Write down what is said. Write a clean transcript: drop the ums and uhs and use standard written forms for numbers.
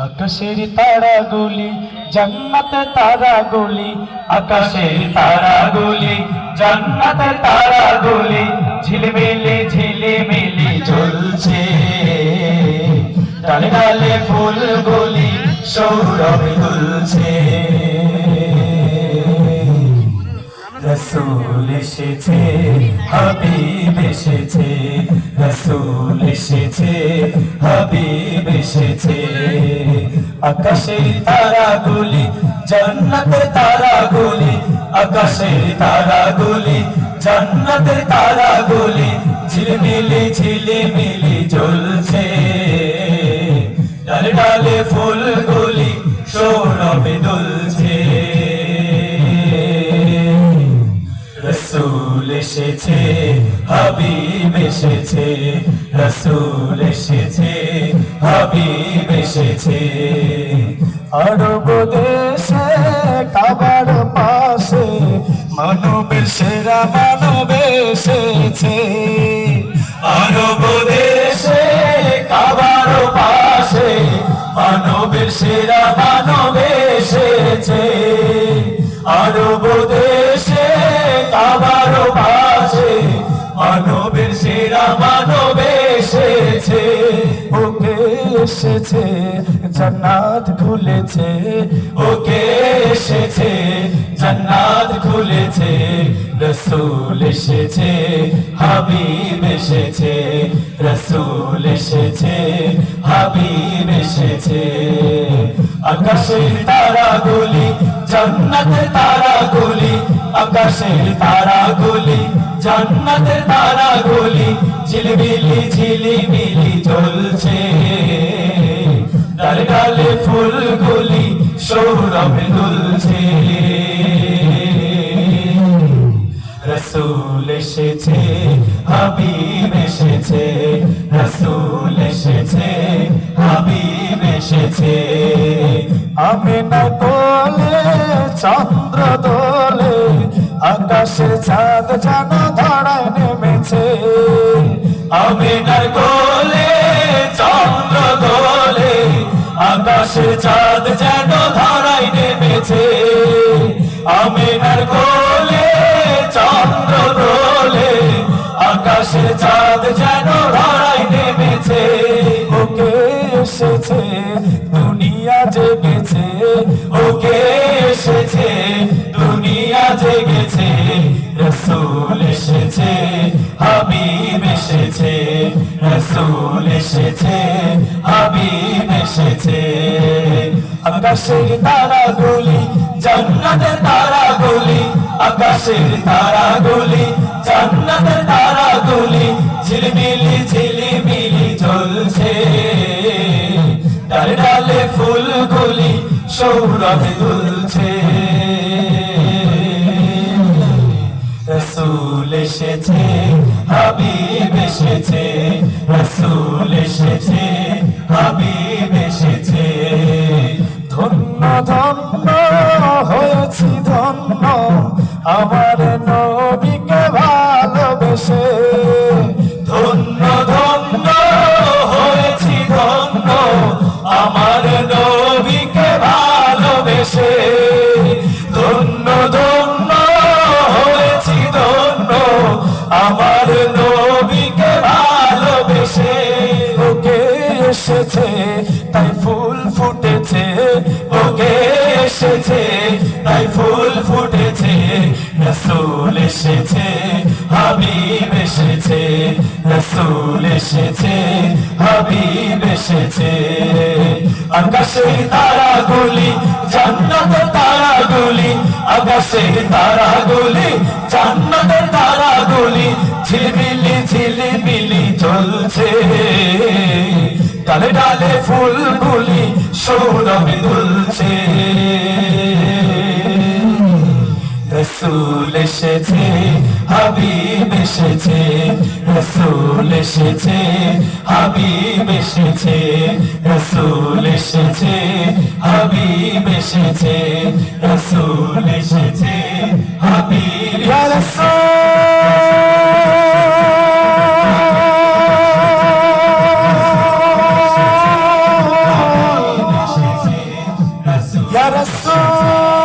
আকাশের তারাগুলি জান্নাতে তারাগুলি, আকাশের তারাগুলি জান্নাতে তারাগুলি ঝিলমিলি ঝিলিমিলি ঝুলছে। ডালে ডালে ফুলগুলি সৌরভ দুলছে। রসূল এসেছে, হাবিব এসেছে, রসূল এসেছে, হাবিব এসেছে। আকাশের তারাগুলি জান্নাতের তারাগুলি, আকাশের তারাগুলি জান্নাতের তারাগুলি ঝিলমিলি ঝিলিমিলি জ্বলছে। ডালে ডালে ফুলগুলি সৌরভে দুলছে। রসূল এসেছে, হাবিব এসেছে, রসূল এসেছে, হাবিব এসেছে। আরব দেশে কাবার পাশে মানবের সেরা মানব এসেছে। আরব দেশে কাবার পাশে মানবের সেরা মানব এসেছে। আরব দেশে কাবার পাশে মানবের সেরা মানব এসেছে। ওকে এসেছে জান্নাত খুলেছে, ওকে এসেছে জান্নাত খুলেছে। রসূল এসেছে, হাবিব এসেছে, রসূল এসেছে, হাবিব এসেছে। আকাশের তারাগুলি জান্নাতের তারাগুলি, আকাশের তারাগুলি জান্নাতের তারাগুলি ঝিলমিলি ঝিলিমিলি জ্বলছে। ডালে ডালে ফুলগুলি সৌরভে দুলছে। রসূল এসেছে, হাবিব এসেছে, রসূল এসেছে, হাবিব এসেছে। আমিনা কোলে চন্দ্র দোলে, আকাশে চাঁদ যেন ধরায় নেমেছে। আমিনার কোলে চন্দ্র দোলে, আকাশে চাঁদ যেন ধরায় নেমেছে। আমিনার কোলে চন্দ্র দোলে, আকাশে চাঁদ যেন ধরায় নেমেছে। ওকে এসেছে দুনিয়া জেগেছে, ওকে এসেছে দুনিয়া জেগেছে। রসূল এসেছে, হাবিব এসেছে, রসূল এসেছে, হাবিব এসেছে। আকাশের তারাগুলি জান্নাতের তারাগুলি, আকাশের তারাগুলি জান্নাতের তারাগুলি ঝিলমিলি ঝিলিমিলি জ্বলছে। ডালে ডালে ফুলগুলি সৌরভে দুলছে। রসূল এসেছে, হাবিব এসেছে, রসূল এসেছে, হাবিব এসেছে। ধন্য ধন্য হয়েছি ধন্য আমার নবীকে ভালোবেসে। ধন্য ধন্য হয়েছি ধন্য আমার নবীকে ভালোবেসে। ধন্য ধন্য হয়েছি ধন্য আমার নবীকে ভালোবেসে। ওকে এসেছে তাই ফুল ফুটেছে, ওকে এসেছে তাই ফুল ফুটেছে। রসূল এসেছে, হাবিব এসেছে, রসূল এসেছে, হাবিব এসেছে। আকাশের তারাগুলি জান্নাতের তারাগুলি, আকাশের তারাগুলি জান্নাতের তারাগুলি ঝিলমিলি ঝিলিমিলি জ্বলছে। ডালে ডালে ফুলগুলি সৌরভে দুলছে। রসূল এসেছে, হাবিব এসেছে, রসূল এসেছে, হাবিব এসেছে, রসূল এসেছে, হাবিব এসেছে, রসূল এসেছে, হাবিব ইয়া রাসূল। রাসূল